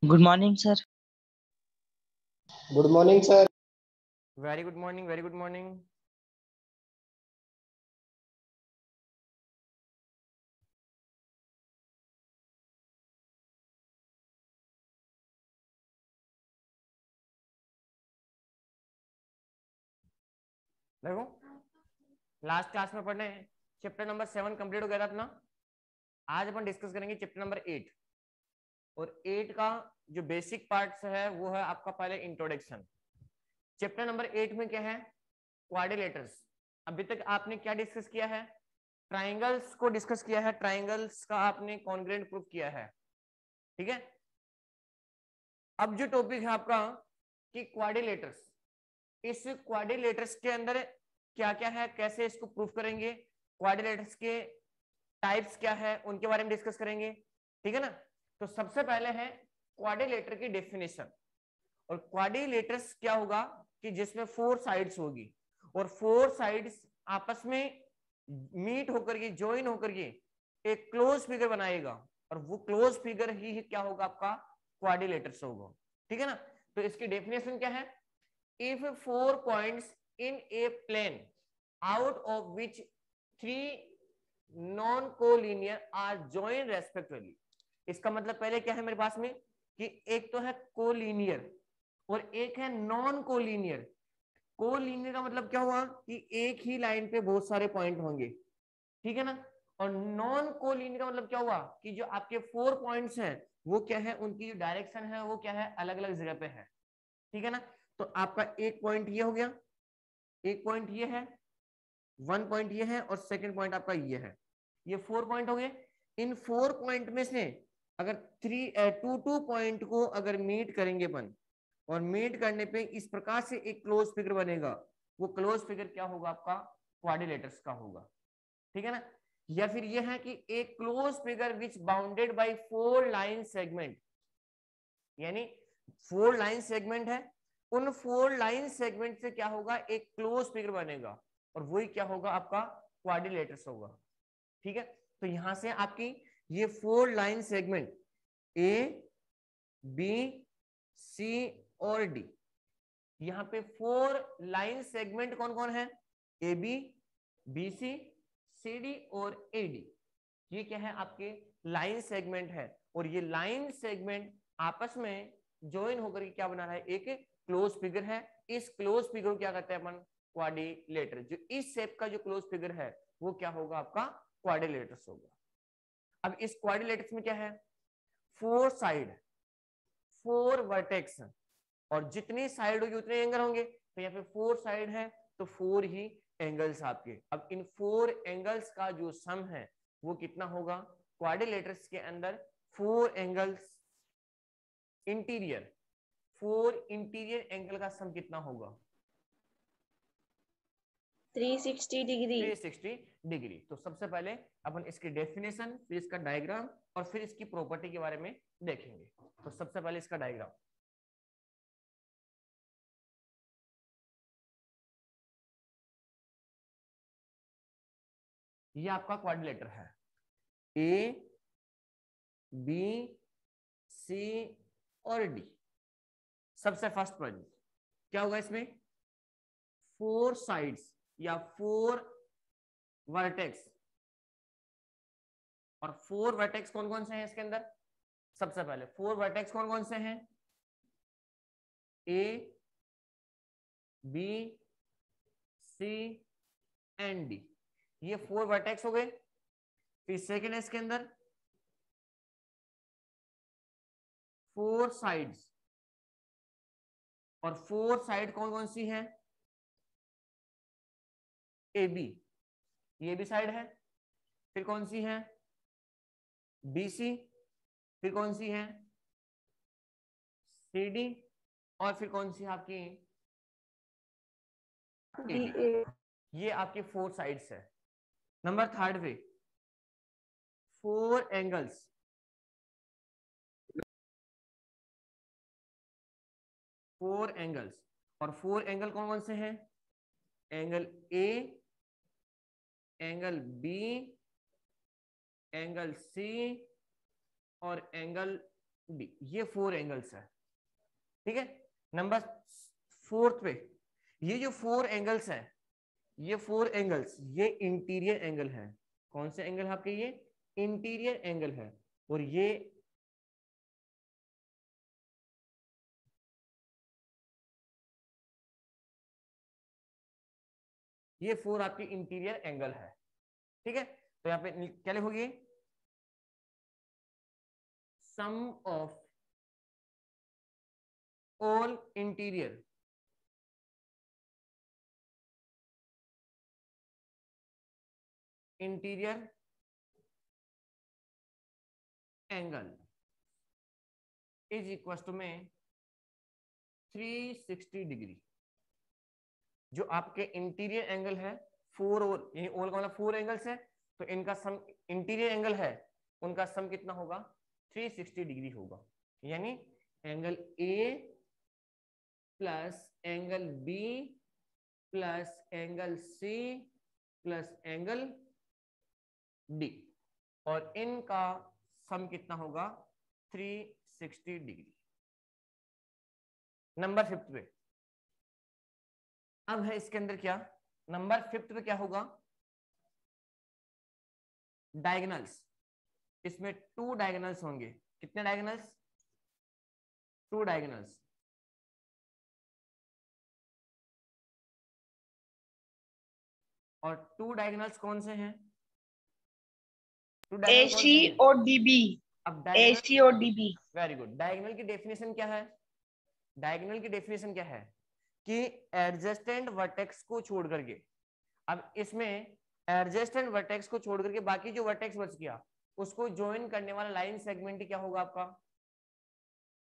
Good morning sir. Good morning sir. Very good morning, very good morning. देखो last class में पढ़ने chapter number 7 complete हो गया था अपना। आज अपन डिस्कस करेंगे चैप्टर नंबर 8 और 8 का जो बेसिक पार्ट्स है वो है आपका पहले इंट्रोडक्शन। चैप्टर नंबर 8 में क्या है? क्वाड्रिलेटर्स। अभी तक आपने क्या डिस्कस किया है? ट्राइंगल्स को डिस्कस किया है। ट्राइंगल्स का आपने कॉन्ग्रुएंट प्रूफ किया है, ठीक है। अब जो टॉपिक है आपका कि क्वाड्रिलेटर्स, इस क्वाड्रिलेटर्स के अंदर क्या क्या है, कैसे इसको प्रूफ करेंगे, क्वाड्रिलेटर्स के टाइप्स क्या है उनके बारे में डिस्कस करेंगे, ठीक है ना। तो सबसे पहले है क्वाड्रिलेटर की डेफिनेशन। और क्वाड्रिलेटर्स क्या होगा कि जिसमें 4 साइड्स होगी और 4 साइड्स आपस में मीट होकर के, ज्वाइन होकर के एक क्लोज फिगर बनाएगा और वो क्लोज फिगर ही क्या होगा? आपका क्वाड्रिलेटर्स होगा, ठीक है ना। तो इसकी डेफिनेशन क्या है? If 4 points in a plane out of which 3 non collinear are join respectively. इसका मतलब पहले क्या है मेरे पास में कि एक तो है कोलिनियर और एक है नॉन कोलिनियर। कोलिनियर का मतलब क्या हुआ कि एक ही लाइन पे बहुत सारे पॉइंट होंगे, ठीक है ना। और नॉन कोलिनियर का मतलब क्या हुआ कि जो आपके 4 पॉइंट्स हैं वो क्या है, उनकी जो डायरेक्शन है वो क्या है, अलग अलग जगह पे है, ठीक है ना। तो आपका एक पॉइंट ये हो गया, एक पॉइंट ये है, 1 पॉइंट ये है और सेकंड पॉइंट आपका ये है। ये 4 पॉइंट हो गए। इन 4 पॉइंट में से अगर 2 पॉइंट को अगर मीट करेंगे अपन, और मीट करने पे इस प्रकार से एक क्लोज फिगर बनेगा, वो क्लोज फिगर क्या होगा? आपका क्वाड्रिलेटर्स का होगा, ठीक है ना। या फिर ये है कि एक close figure which bounded by 4 line segment, यानी 4 लाइन सेगमेंट है, उन 4 लाइन सेगमेंट से क्या होगा? एक क्लोज फिगर बनेगा और वही क्या होगा? आपका क्वाड्रिलेटर्स होगा, ठीक है। तो यहां से आपकी ये 4 line segment A B C और डी, यहाँ पे 4 लाइन सेगमेंट कौन कौन है? A B, B C, C D और ए डी। ये क्या है? आपके लाइन सेगमेंट है और ये लाइन सेगमेंट आपस में ज्वाइन होकर के क्या बना रहा है? एक क्लोज फिगर है। इस क्लोज फिगर को क्या कहते हैं अपन? क्वाड्रिलेटर। जो इस शेप का जो क्लोज फिगर है वो क्या होगा? आपका क्वाड्रिलेटर्स होगा। अब इस क्वाड्रिलेटर्स में क्या है? 4 साइड, 4 वर्टेक्स, और जितनी साइड होगी उतने एंगल होंगे। तो यहाँ पे 4 साइड है तो 4 ही एंगल्स आपके। अब इन 4 एंगल्स का जो सम है वो कितना होगा? क्वाड्रिलेटर्स के अंदर 4 एंगल्स इंटीरियर, 4 इंटीरियर एंगल का सम कितना होगा? 360 डिग्री। 360 डिग्री। तो सबसे पहले अपन इसकी डेफिनेशन, फिर इसका डायग्राम और फिर इसकी प्रॉपर्टी के बारे में देखेंगे। तो सबसे पहले इसका डायग्राम। ये आपका क्वाड्रिलेटर है, ए बी सी और डी। सबसे फर्स्ट पॉइंट क्या होगा इसमें? 4 साइड्स या 4 वर्टेक्स। और 4 वर्टेक्स कौन कौन से हैं इसके अंदर? सबसे पहले 4 वर्टेक्स कौन कौन से हैं? A B C and D, ये 4 वर्टेक्स हो गए। फिर सेकेंड है इसके अंदर 4 साइड्स, और 4 साइड कौन कौन सी है? ए बी, ये भी साइड है। फिर कौन सी है? B C. फिर कौन सी है? C D. और फिर कौन सी है आपकी? ये आपके 4 साइड्स है। नंबर थर्ड पे 4 एंगल्स, 4 एंगल्स। और 4 एंगल कौन कौन से हैं? Angle A, angle B, angle C और एंगल डी, ये 4 एंगल्स है, ठीक है। नंबर 4 पे ये जो 4 एंगल्स है, ये 4 एंगल्स ये इंटीरियर एंगल है। कौन से एंगल है आपके? ये इंटीरियर एंगल है। और ये 4 आपकी इंटीरियर एंगल है, ठीक है। तो यहाँ पे क्या लिखोगे? Sum of all interior angle is equal to में 360 डिग्री। जो आपके इंटीरियर एंगल है 4 और यानी ऑल का मतलब 4 एंगल्स है, तो इनका सम इंटीरियर एंगल है, उनका सम कितना होगा? 360 डिग्री होगा। यानी angle A plus angle B plus angle C plus angle D, और इनका सम कितना होगा? 360 डिग्री। नंबर 5 पे अब है इसके अंदर क्या? नंबर 5 पे क्या होगा? डायगोनल्स। इसमें 2 डायगोनल्स होंगे। कितने डायगोनल्स? 2 डायगोनल्स। और 2 डायगोनल्स कौन से हैं? AC और DB। अब AC और DB। Very good. डायगोनल की डेफिनेशन क्या है? डायगोनल की डेफिनेशन क्या है? कि एडजेसेंट वर्टेक्स को छोड़ करके, अब इसमें एडजेसेंट वर्टेक्स को छोड़ करके बाकी जो वर्टेक्स बच गया उसको ज्वाइन करने वाला लाइन सेगमेंट ही क्या होगा आपका?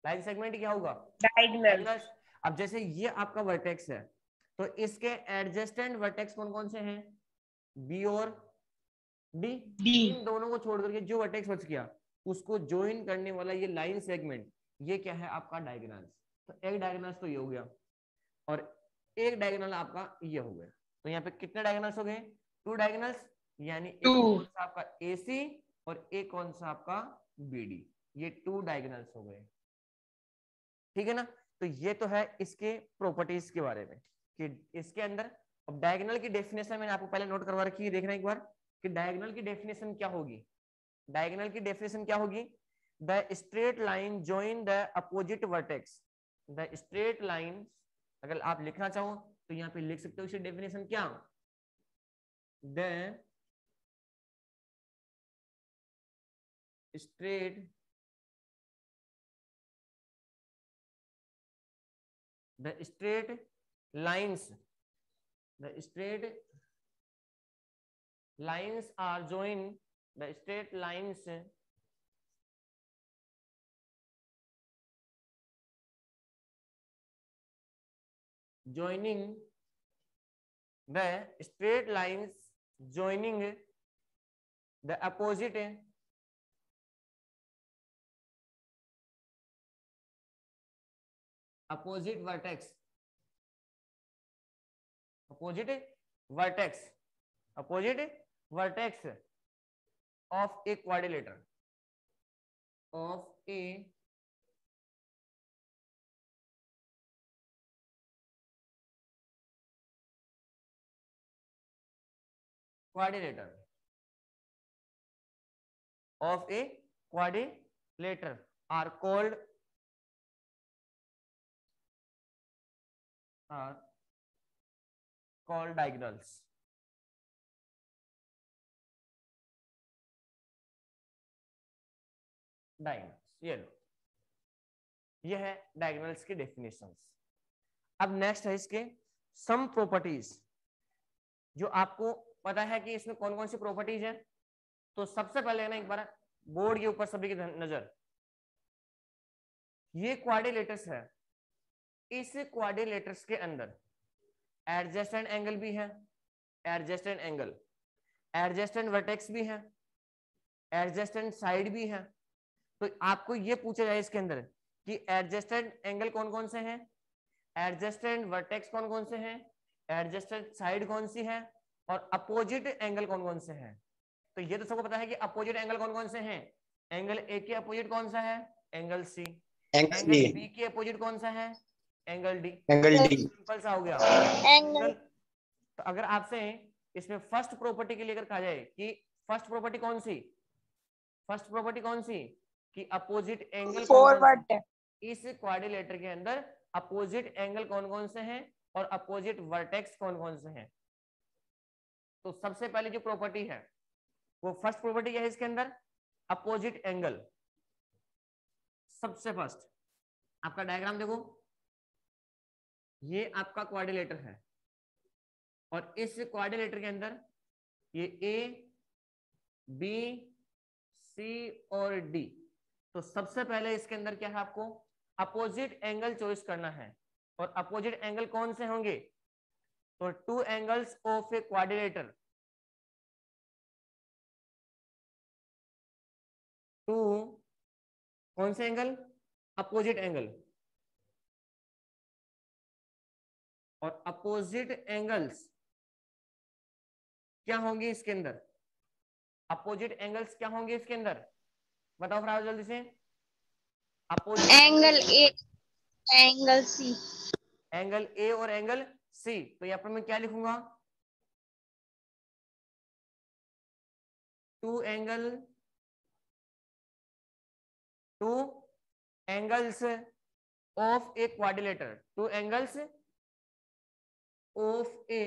लाइन सेगमेंट क्या होगा? डायगोनल। अब जैसे ये आपका वर्टेक्स है, तो इसके एडजेसेंट वर्टेक्स कौन कौन से हैं? बी और डी। इन दोनों को छोड़ करके जो वर्टेक्स बच गया उसको ज्वाइन करने वाला ये लाइन सेगमेंट, ये क्या है आपका? डायगोनल। तो एक डायगोनल तो ये हो गया और एक डायगोनल आपका ये हो गया। तो यहाँ पे कितने डायगोनल्स हो गए? 2 डायगोनल्स। यानी एक कौन सा आपका AC और एक कौन सा आपका BD, ये 2 डायगोनल्स हो गए, ठीक है ना। तो ये तो है इसके प्रॉपर्टीज के बारे में कि इसके अंदर। अब डायगोनल की डेफिनेशन मैंने आपको पहले नोट करवा रखी है, देखना एक बार कि डायगोनल की डेफिनेशन क्या होगी। डायगोनल की डेफिनेशन क्या होगी? The straight line join the opposite vertex. The straight line, अगर आप लिखना चाहो तो यहाँ पे लिख सकते हो इसकी डेफिनेशन क्या? The straight lines are joined, the straight lines joining the straight lines joining the opposite vertex of a quadrilateral are called diagonals. ये लो, ये है डायगोनल्स की डेफिनेशंस। अब नेक्स्ट है इसके सम प्रॉपर्टीज, जो आपको पता है कि इसमें कौन कौन सी प्रॉपर्टीज है। तो सबसे पहले ना एक बार बोर्ड के ऊपर सभी की नजर, ये क्वाड्रिलेटरस है, इस क्वाड्रिलेटरस के अंदर एडजेसेंट एंगल भी है, एडजेसेंट एंगल, एडजेसेंट वर्टेक्स भी है, एडजेसेंट साइड भी है। तो आपको ये पूछा जाए इसके अंदर कि एडजेसेंट एंगल कौन कौन से हैं, एडजेसेंट वर्टेक्स कौन कौन से हैं, एडजेसेंट साइड कौन सी है, और अपोजिट एंगल कौन कौन से हैं। तो ये तो सबको पता है कि अपोजिट एंगल कौन कौन से हैं। एंगल ए के अपोजिट कौन सा है? Angle C. Angle angle D. B के अपोजिट कौन सा है? Angle D. Angle D. Simple सा हो गया एंगल। तो अगर आपसे इसमें फर्स्ट प्रॉपर्टी के लिए अगर कहा जाए कि फर्स्ट प्रॉपर्टी कौन सी, फर्स्ट प्रॉपर्टी कौन सी कि अपोजिट एंगल फॉरवर्ड। इस क्वाड्रिलेटर के अंदर अपोजिट एंगल कौन कौन से हैं और अपोजिट वर्टेक्स कौन कौन से हैं। तो सबसे पहले जो प्रॉपर्टी है वो फर्स्ट प्रॉपर्टी क्या है इसके अंदर? Opposite angle. सबसे फर्स्ट आपका डायग्राम देखो, ये आपका क्वाड्रिलेटर है और इस क्वाड्रिलेटर के अंदर ये ए बी सी और डी। तो सबसे पहले इसके अंदर क्या है, आपको अपोजिट एंगल चॉइस करना है। और अपोजिट एंगल कौन से होंगे? तो two angles of a quadrilateral, two कौन से एंगल? Opposite angle. और अपोजिट एंगल्स क्या होंगे इसके अंदर? अपोजिट एंगल्स क्या होंगे इसके अंदर? बताओ फ्राज जल्दी से। Opposite angle A, angle C. Angle A और एंगल सी। तो यहाँ पर मैं क्या लिखूंगा? Two angles of a quadrilateral, two angles of a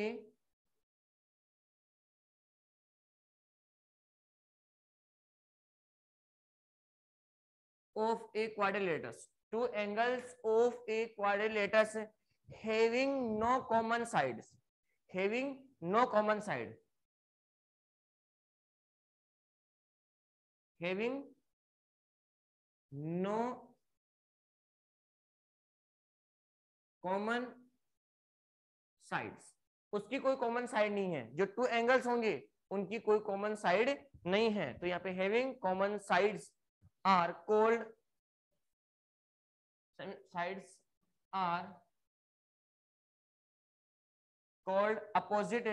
quadrilaters, two angles of a quadrilaters having no common sides, having no common side, having no common sides। उसकी कोई common side नहीं है। जो टू एंगल्स होंगे उनकी कोई common side नहीं है। तो यहाँ पे having common sides are called, sides are called opposite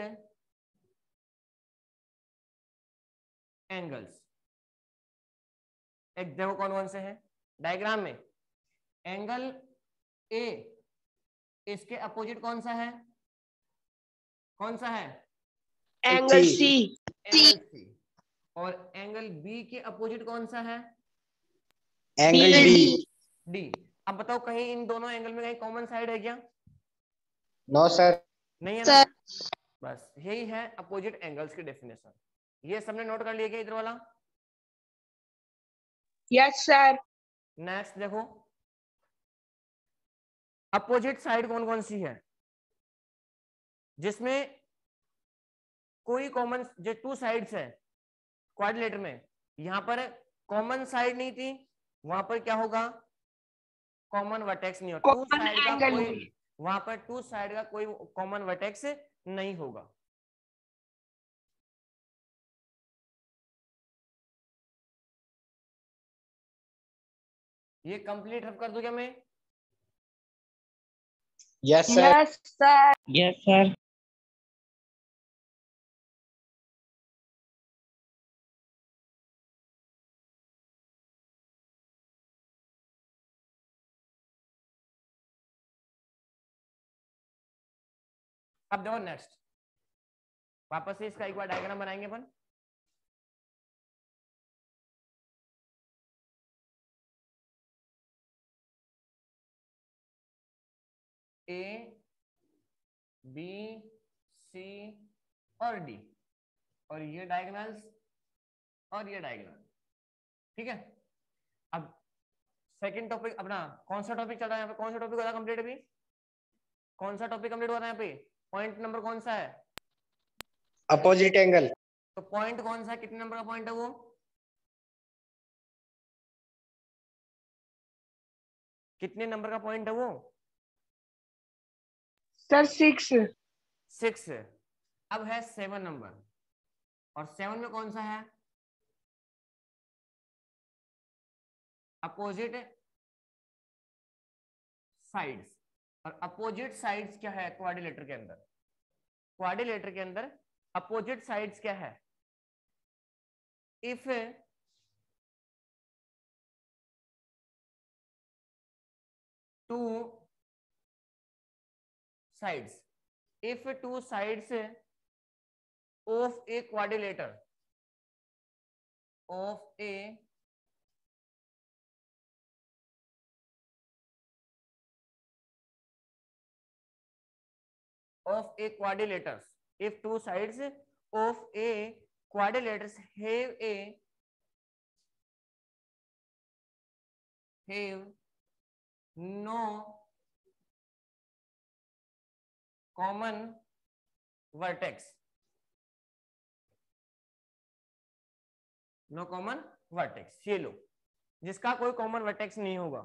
angles। एक देखो कौन कौन से हैं डायग्राम में। एंगल ए, इसके अपोजिट कौन सा है? कौन सा है? Angle C. Angle C. और एंगल बी के अपोजिट कौन सा है? Angle D. डी। अब बताओ कहीं इन दोनों एंगल में कहीं कॉमन साइड है क्या? No sir. नहीं है ना। बस यही है अपोजिट एंगल्स की डेफिनेशन। ये सबने नोट कर लिया क्या इधर वाला? Yes sir. नेक्स्ट देखो, अपोजिट साइड कौन कौन सी है जिसमें कोई कॉमन, जो टू साइड्स है क्वाड्रिलेटर में, यहां पर कॉमन साइड नहीं थी, वहां पर क्या होगा? कॉमन वर्टेक्स नहीं होगा। टू साइड का कोई, वहां पर टू साइड का कोई कॉमन वर्टेक्स नहीं होगा। ये कंप्लीट रब कर दूं क्या मैं? Yes sir. Yes sir. Yes sir. अब देखो नेक्स्ट, वापस से इसका एक बार डायग्राम बनाएंगे अपन। ए बी सी और डी, और ये डायगोनल्स और ये डायगोनल। ठीक है। अब सेकंड टॉपिक अपना कौन सा टॉपिक चल रहा है यहाँ पे? कौन सा टॉपिक हो रहा है कंप्लीट अभी? कौन सा टॉपिक कंप्लीट हो रहा है यहाँ पे? पॉइंट नंबर कौन सा है? Opposite angle. तो पॉइंट कौन सा है? कितने नंबर का पॉइंट है वो? कितने नंबर का पॉइंट है वो? सर 6। 6। अब है 7 नंबर, और 7 में कौन सा है? Opposite sides. और अपोजिट साइड्स क्या है क्वाड्रिलेटर के अंदर? क्वाड्रिलेटर के अंदर अपोजिट साइड्स क्या है? If two sides, if two sides of a quadrilateral if two sides of a quadrilateral have no common vertex, no common vertex, ये लो, जिसका कोई कॉमन वर्टेक्स नहीं होगा,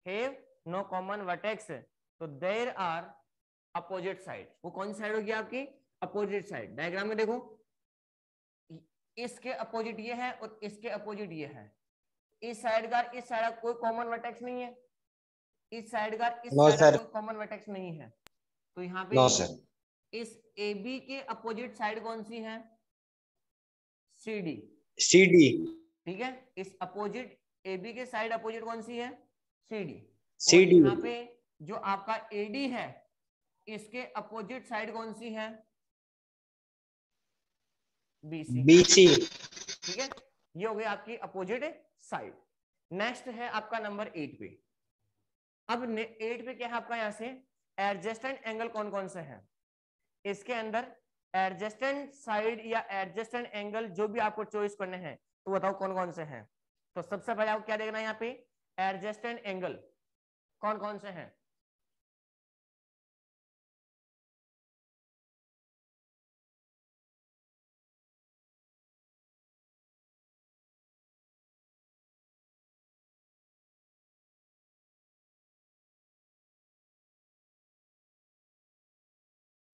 हैव नो कॉमन वर्टेक्स, तो देयर आर अपोजिट साइड, वो कौन सी side होगी आपकी, अपोजिट साइड। डायग्राम में देखो, इसके अपोजिट ये है और इसके अपोजिट ये है, इस साइड का इस साइड का कोई कॉमन वर्टेक्स नहीं है, इस साइड का इस साइड का कोई कॉमन वर्टेक्स नहीं है, तो यहाँ पे इस AB के अपोजिट साइड कौन सी है, CD, ठीक है, इस अपोजिट AB के साइड अपोजिट कौन सी है, CD। यहाँ पे जो आपका AD है इसके अपोजिट साइड कौन सी है, BC, ठीक है, ये हो गई आपकी अपोजिट साइड। नेक्स्ट है आपका नंबर 8 पे। अब 8 पे क्या है आपका, यहाँ से एडजेस्टेंट एंगल कौन कौन से हैं, इसके अंदर एडजेस्टेंट साइड या एडजेस्टेंट एंगल जो भी आपको चॉइस करने हैं तो बताओ कौन कौन से हैं। तो सबसे पहले आपको क्या देखना है यहाँ पे, एडजेस्टेंट एंगल कौन कौन से हैं,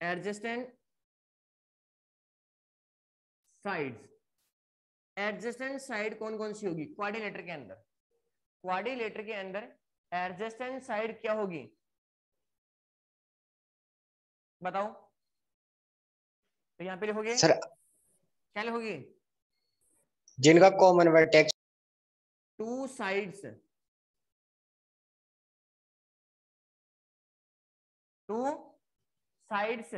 एडजेस्टेंट साइड्स, एडजेस्टेंट साइड कौन कौन सी होगी क्वाड्रिलेटर के अंदर, क्वाड्रिलेटर के अंदर एडजेस्टेंट साइड क्या होगी बताओ, तो यहाँ पे लिखोगे सर, क्या लिखोगे, जिनका common vertex two sides, two sides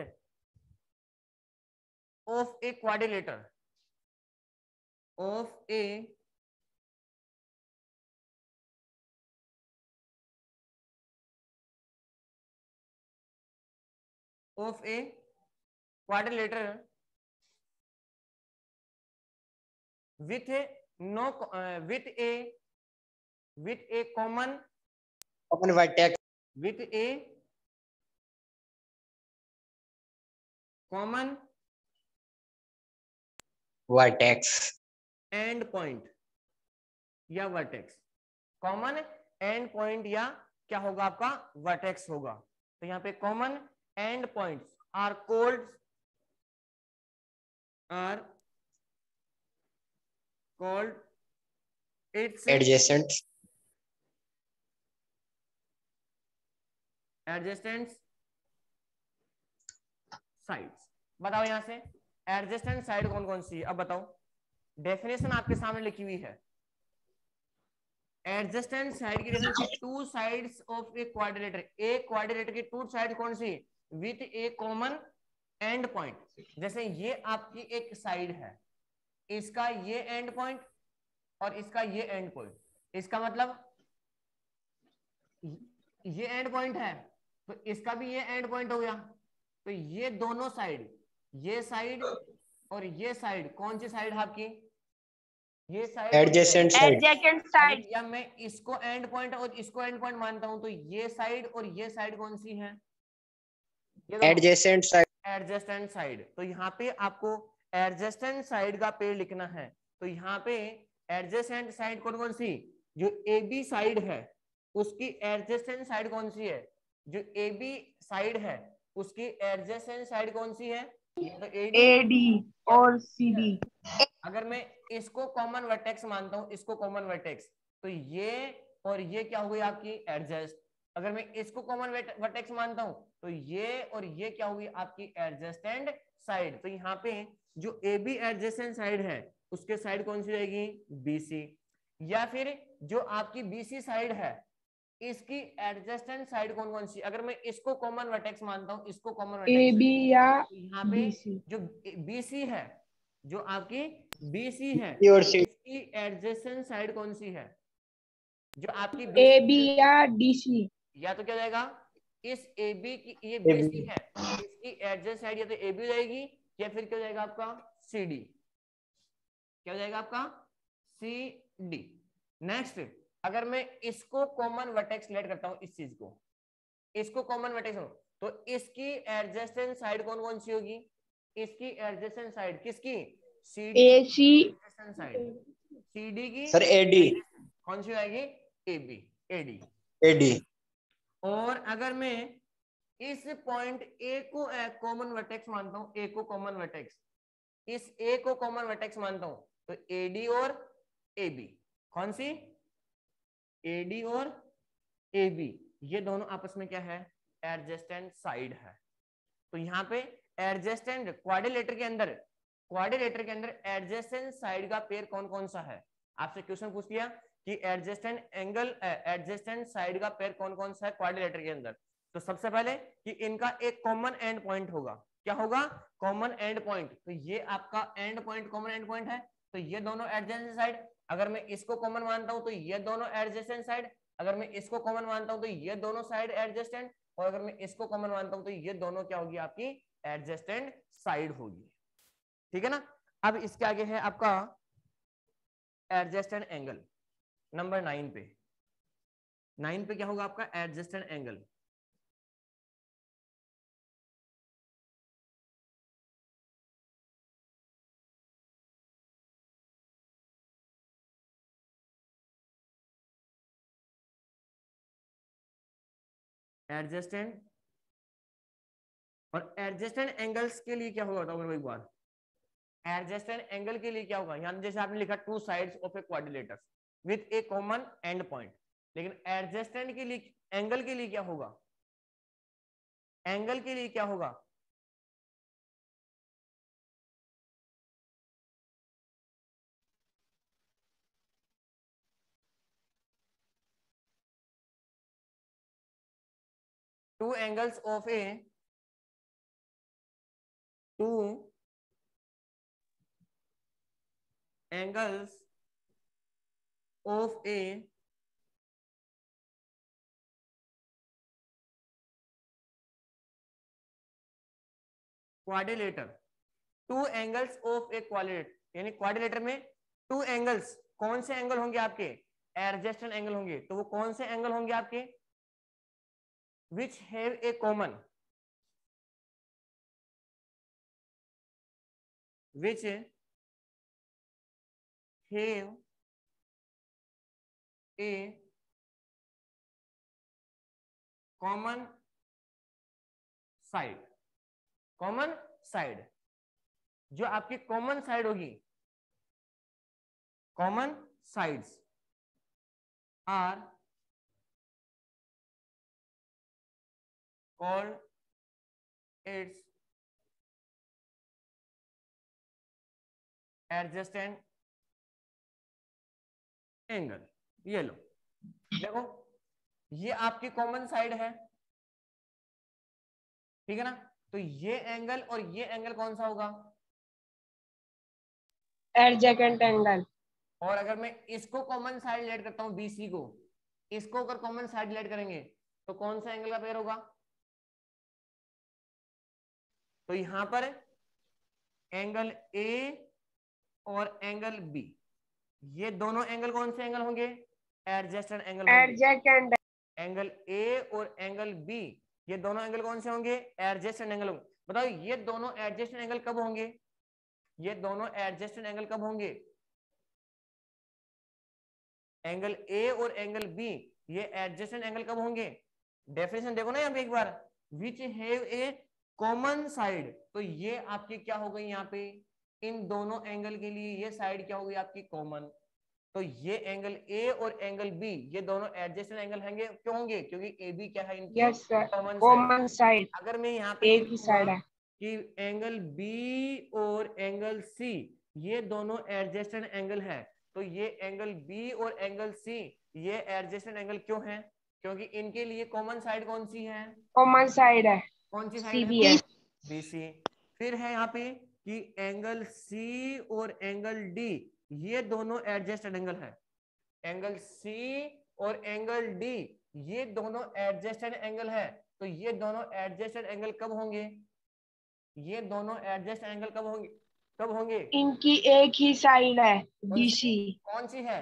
of a quadrilateral, of a quadrilateral with no with a common vertex with a common vertex end point या वर्टेक्स, कॉमन एंड पॉइंट या क्या होगा आपका वर्टेक्स होगा। तो यहाँ पे common end points are called its adjacent sides. बताओ यहाँ से एडजेस्टेंट साइड कौन कौन सी है, अब बताओ, डेफिनेशन आपके सामने लिखी हुई है। एडजेस्टेंट साइड की definition, two sides of a quadrilateral, एक क्वाड्रिलेटर की टू साइड कौन सी, with a common end point. जैसे ये आपकी एक साइड है, इसका ये एंड पॉइंट और इसका ये एंड पॉइंट, इसका मतलब ये एंड पॉइंट है तो इसका भी ये एंड पॉइंट हो गया। तो ये दोनों साइड, ये साइड और ये साइड कौन सी साइड है आपकी, ये साइड एडजेसेंट साइड, या मैं इसको एंड पॉइंट और इसको एंड पॉइंट मानता हूं, तो ये साइड और ये साइड कौन सी है, एडजेसेंट साइड, एडजेस्टेंट साइड। तो यहाँ पे आपको एडजेस्टेंट साइड का पेड़ लिखना है। तो यहाँ पे एडजेस्टेंट साइड कौन कौन सी, जो ए बी साइड है उसकी एडजेस्टेंट साइड कौन सी है, जो ए बी साइड है उसकी एडजेस्टेंट साइड कौन सी है, तो AD और CD। अगर मैं इसको कॉमन वर्टेक्स मानता हूं, इसको कॉमन वर्टेक्स, तो ये और ये क्या हो गई आपकी एडजस्ट। अगर मैं इसको कॉमन वर्टेक्स मानता हूं तो ये और ये क्या होगी आपकी एडजेस्टेंट साइड। तो यहाँ पे जो ए बी एडजेस्टेंट साइड है उसके साइड कौन सी रहेगी, BC। या फिर जो आपकी BC साइड है इसकी एडजेस्टेंट साइड कौन कौन सी, अगर मैं इसको कॉमन वर्टेक्स मानता हूँ, इसको कॉमन ए वर्टेक्स, बी या तो यहाँ पे BC। जो BC है, जो आपकी BC है, B और C। इसकी एडजेस्टेंट साइड कौन सी है, जो आपकी ए BC, बी या DC। या तो क्या हो जाएगा, इस AB की, ये AB। BC है, इसकी एडजेस्टेंट साइड या तो AB हो जाएगी, या फिर क्या हो जाएगा आपका CD, क्या हो जाएगा आपका CD। नेक्स्ट, अगर मैं इसको कॉमन वर्टेक्स लेट करता हूं, इस चीज को, इसको कॉमन वर्टेक्स हो, तो इसकी एडजेस्टेंट साइड कौन कौन सी होगी, इसकी एडजेस्टेंट साइड किसकी, CD AC। एडजेस्टेंट साइड, CD की सर AD। कौन सी आएगी, AB, AD। AD। और अगर मैं इस पॉइंट A को कॉमन वर्टेक्स मानता हूं, A को कॉमन वर्टेक्स, इस A को कॉमन वर्टेक्स मानता हूं, तो AD और AB, कौन सी, AD और AB, ये दोनों आपस में क्या है, एडजेस्टेंट साइड है। तो यहाँ पे एडजेस्टेंट क्वाड्रिलेटर के अंदर, क्वाड्रिलेटर के अंदर एडजेस्टेंट साइड का पेयर कौन कौन सा है, आपसे क्वेश्चन पूछ लिया कि एडजेस्टेंट एंगल, एडजेस्टेंट साइड का पेयर कौन कौन सा है क्वाड्रिलेटर के अंदर, तो सबसे पहले कि इनका एक कॉमन एंड पॉइंट होगा, क्या होगा, कॉमन एंड पॉइंट, तो ये आपका and point, common end point है, तो ये दोनों एडजेसेंट साइड, अगर मैं इसको कॉमन मानता हूं तो ये दोनों एडजेसेंट साइड, अगर मैं इसको कॉमन मानता हूं तो ये दोनों साइड एडजेस्टेंट, और अगर मैं इसको कॉमन मानता हूं तो ये दोनों क्या होगी, आपकी एडजेस्टेंट साइड होगी, ठीक है ना। अब इसके आगे है आपका एडजेस्टेंट एंगल, नंबर 9 पे, 9 पे क्या होगा आपका एडजेस्टेंट एंगल, एडजेस्टेंट, और एडजेस्टेंट एंगल्स के लिए क्या होगा बताओ मेरे को एक बार, एडजेस्टेंट एंगल के लिए क्या होगा, यहां जैसे आपने लिखा to sides of a quadrilateral with a common end point, लेकिन एडजेस्टेंट के लिए, एंगल के लिए क्या होगा, एंगल के लिए क्या होगा, to angles of A, to angles of a quadrilateral, two angles of a quadrilateral, यानी क्वाड्रिलेटर में टू एंगल्स, कौन से एंगल होंगे आपके, एडजेस्टेंट एंगल होंगे, तो वो कौन से एंगल होंगे आपके, which have a common, which have a common side, common side, जो आपकी कॉमन साइड होगी, common sides are called its adjacent angle. ये लो, देखो ये आपकी कॉमन साइड है, ठीक है ना, तो ये एंगल और ये एंगल कौन सा होगा, एडजेसेंट एंगल। और अगर मैं इसको कॉमन साइड लेट करता हूं BC को, इसको अगर कॉमन साइड लेट करेंगे तो कौन सा एंगल का पेयर होगा, तो यहां पर एंगल A और एंगल B, ये दोनों एंगल कौन से एंगल होंगे, एडजेस्टेंट एंगल होंगे, एडजेसेंट। एंगल A और एंगल B, ये दोनों एंगल कौन से होंगे, एडजेस्टेंट एंगल होंगे। बताओ ये दोनों एडजेस्टेंट एंगल कब होंगे, ये दोनों एडजेस्टेंट एंगल कब होंगे, एंगल A और एंगल B, ये एडजेस्टेंट एंगल कब होंगे, डेफिनेशन देखो ना यहाँ पे एक बार, which have a common side, तो ये आपकी क्या हो गई यहाँ पे, इन दोनों एंगल के लिए ये साइड क्या होगी आपकी कॉमन, तो ये एंगल A और एंगल B, ये दोनों एडजेस्टेंट एंगल होंगे, क्यों होंगे, क्योंकि AB क्या है इनकी yes sir, common side. Common side अगर मैं यहाँ पे एक ही साइड है। कि एंगल B और एंगल C, ये दोनों एडजेस्टेंट एंगल है, तो ये एंगल B और एंगल C, ये एडजेस्टेंट एंगल क्यों है, क्योंकि इनके लिए कॉमन साइड कौन सी है? कॉमन साइड है, कौन सी साइड सीबी है? है। बीसी। फिर है यहाँ पे कि एंगल सी और एंगल डी ये दोनों एडजस्टेड एंगल है। एंगल सी और एंगल डी ये दोनों एडजस्टेड एंगल है। तो ये दोनों एडजस्टेड एंगल कब होंगे? ये दोनों एडजस्ट एंगल कब होंगे? कब होंगे? इनकी एक ही साइड है, कौन सी? डीसी। कौन सी है?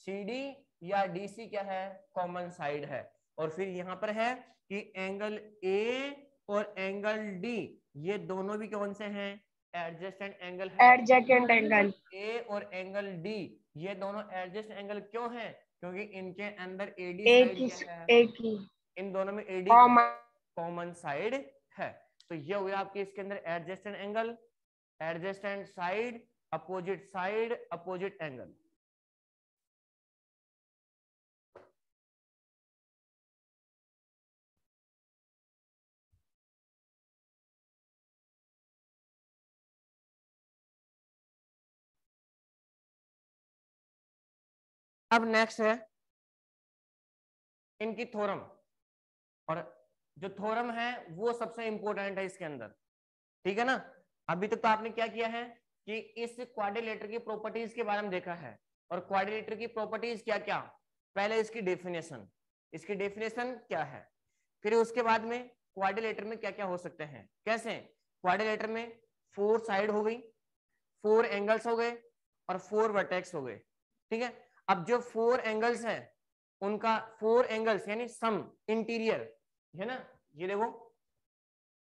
CD या DC क्या है? कॉमन साइड है। और फिर यहाँ पर है कि एंगल A और एंगल D ये दोनों भी कौन से हैं? एडजस्टेंट एंगल है। Adjacent angle. A और एंगल D ये दोनों एडजस्ट एंगल क्यों हैं? क्योंकि इनके अंदर AD एक साइड ही, क्या है? एक ही इन दोनों में AD कॉमन। कॉमन साइड है। तो ये हुआ आपके इसके अंदर adjacent angle, adjacent side, opposite angle. अब नेक्स्ट है इनकी थ्योरम। और जो थ्योरम है वो सबसे इंपॉर्टेंट है इसके अंदर, ठीक है ना। अभी तक तो आपने क्या किया है कि इस क्वाड्रिलेटर की प्रॉपर्टीज के बारे में देखा है। और क्वाड्रिलेटर की प्रॉपर्टीज क्या क्या? पहले इसकी डेफिनेशन क्या है, फिर उसके बाद में क्वाड्रिलेटर में क्या क्या हो सकते हैं। कैसे? क्वाड्रिलेटर में 4 साइड हो गई, 4 एंगल्स हो गए और 4 वर्टेक्स हो गए, ठीक है। अब जो 4 एंगल्स हैं उनका 4 एंगल्स यानी सम इंटीरियर है ना, ये देखो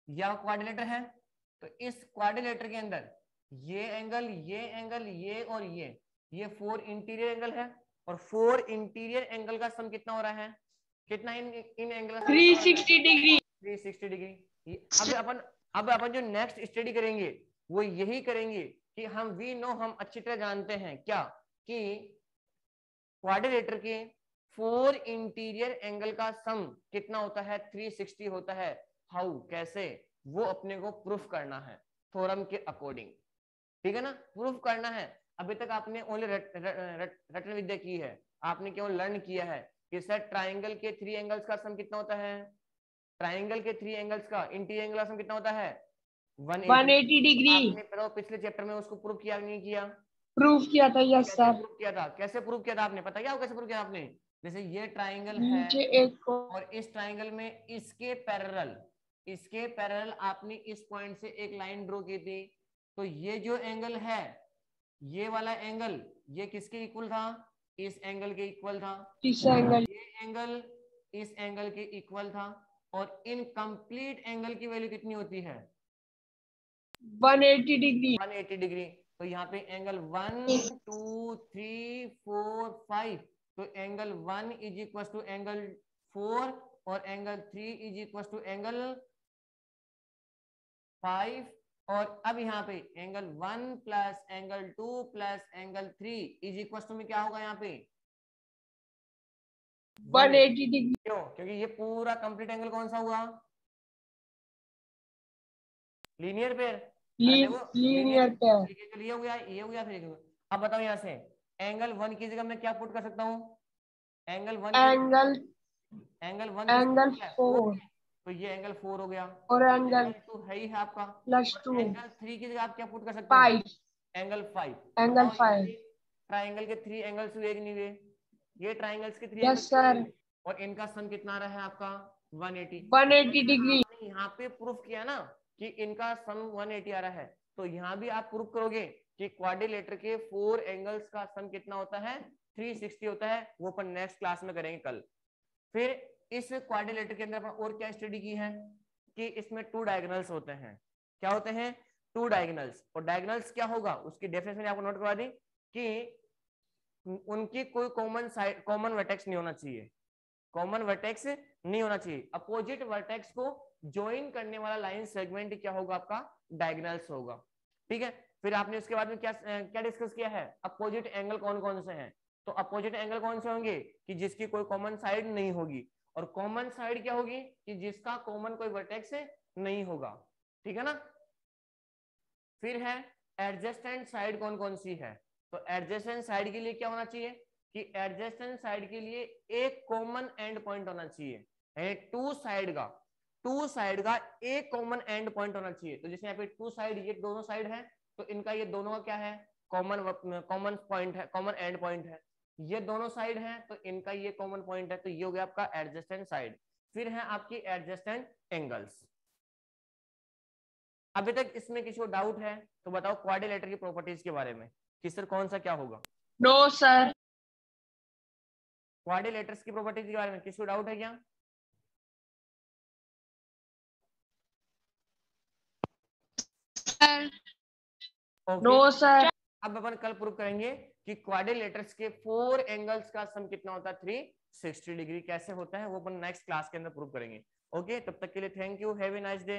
यह क्वाड्रिलेटर है। तो इस क्वाड्रिलेटर के अंदर ये एंगल, ये एंगल, ये और ये 4 इंटीरियर एंगल है। और 4 इंटीरियर एंगल का सम कितना हो रहा है? कितना इन एंगल का 360 डिग्री। 360 डिग्री। अब अपन जो नेक्स्ट स्टडी करेंगे वो यही करेंगे कि हम अच्छी तरह जानते हैं क्या कि क्वाड्रिलेटर के 4 इंटीरियर एंगल का सम कितना होता है? 360 होता है। हाउ, कैसे? वो अपने को प्रूफ करना है थ्योरम के अकॉर्डिंग, ठीक है ना। प्रूफ करना है। अभी तक आपने ओनली रटन विद्या की है, आपने केवल लर्न किया है कि सर ट्राइंगल के 3 एंगल्स का सम कितना होता है? ट्राइंगल के 3 एंगल्स का इंटीरियर एंगल का सम कितना होता है? 180 डिग्री। आपने पिछले चैप्टर में उसको प्रूफ किया नहीं किया? प्रूफ किया था, यस कैसे सर। प्रूफ किया था? कैसे प्रूफ किया था आपने? पता क्या कैसे प्रूफ किया आपने? जैसे ये ट्राइंगल है नीचे एक और इस ट्राइंगल में इसके पैरेलल आपने इस पॉइंट से एक लाइन ड्रॉ की थी। तो ये जो एंगल है, ये वाला एंगल, ये किसके इक्वल था? इस एंगल के इक्वल था। इस एंगल, ये एंगल इस एंगल के इक्वल था। और इन कंप्लीट एंगल की वैल्यू कितनी होती है? 180 डिग्री। 180 डिग्री। तो यहाँ पे एंगल 1 2 3 4 5। तो angle 1 is equal to angle 4 और angle 3 is equal to angle 5। और अब यहाँ पे angle 1 plus angle 2 plus angle 3 is equal to में क्या होगा यहाँ पे? 180 डिग्री। क्यों? क्योंकि ये पूरा कंप्लीट एंगल कौन सा हुआ? Linear pair. Linear pair. तो ये हो गया, ये हो गया, फिर अब बताओ यहाँ से एंगल 1 की जगह मैं क्या पुट कर सकता हूँ? एंगल 1 एंगल 1 एंगल 4 तो ये एंगल 4 हो गया। और एंगल 2 है ही है आपका। +2 एंगल 3 की जगह आप क्या पुट कर सकते हो? 5। एंगल 5। एंगल 5। ट्राइंगल के 3 एंगल्स हुए कि नहीं हुए? ये ट्राइंगल्स के 3 यस एंगल्स सर। और इनका सम कितना आ रहा है आपका? 180। 180 डिग्री। यहाँ पे प्रूफ किया ना कि इनका सम 180 आ रहा है। तो यहाँ भी आप प्रूफ करोगे कि क्वाड्रिलेटर के 4 एंगल्स का सम कितना होता है? 360 होता है। वो अपन नेक्स्ट क्लास में करेंगे कल। फिर इस क्वाड्रिलेटर के अंदर अपन और क्या स्टडी की है कि इसमें 2 डायगोनल्स होते हैं। क्या होते हैं? 2 डायगोनल्स। और डायगोनल्स क्या होगा उसकी डेफिनेशन आपको नोट करवा दी कि उनकी कोई कॉमन वर्टेक्स नहीं होना चाहिए। कॉमन वर्टेक्स नहीं होना चाहिए। अपोजिट वर्टेक्स को ज्वाइन करने वाला लाइन सेगमेंट क्या होगा? आपका डायगोनल्स होगा, ठीक है। फिर आपने उसके बाद में क्या डिस्कस किया है? अपोजिट एंगल कौन कौन से हैं। तो अपोजिट एंगल कौन से होंगे? कि जिसकी कोई कॉमन साइड नहीं होगी। और कॉमन साइड क्या होगी? कि जिसका कॉमन कोई वर्टेक्स नहीं होगा, ठीक है ना। फिर है एडजेसेंट साइड कौन कौन सी है। तो एडजेसेंट साइड के लिए क्या होना चाहिए? कि एडजेसेंट साइड के लिए एक कॉमन एंड पॉइंट होना चाहिए, टू साइड का एक कॉमन एंड पॉइंट होना चाहिए। तो जैसे यहाँ पे टू साइड, ये दोनों साइड है, तो इनका ये दोनों का क्या है, कॉमन पॉइंट है, कॉमन एंड पॉइंट है। ये दोनों साइड है तो इनका ये कॉमन पॉइंट है, तो ये हो गया आपका एडजेसेंट साइड। फिर है आपकी एडजेसेंट एंगल्स। अभी तक इसमें किसी को डाउट है तो बताओ क्वाड्रिलेटरल की प्रॉपर्टीज के बारे में कि सर कौन सा क्या होगा। No sir. क्वाड्रिलेटरल्स की प्रॉपर्टीज के बारे में किसी को डाउट है क्या? No sir. अब अपन कल प्रूव करेंगे कि क्वाड्रिलेटरल्स के 4 एंगल्स का सम कितना होता है, 360 डिग्री। कैसे होता है वो अपन नेक्स्ट क्लास के अंदर प्रूव करेंगे। ओके, तब तक के लिए thank you, have a nice day.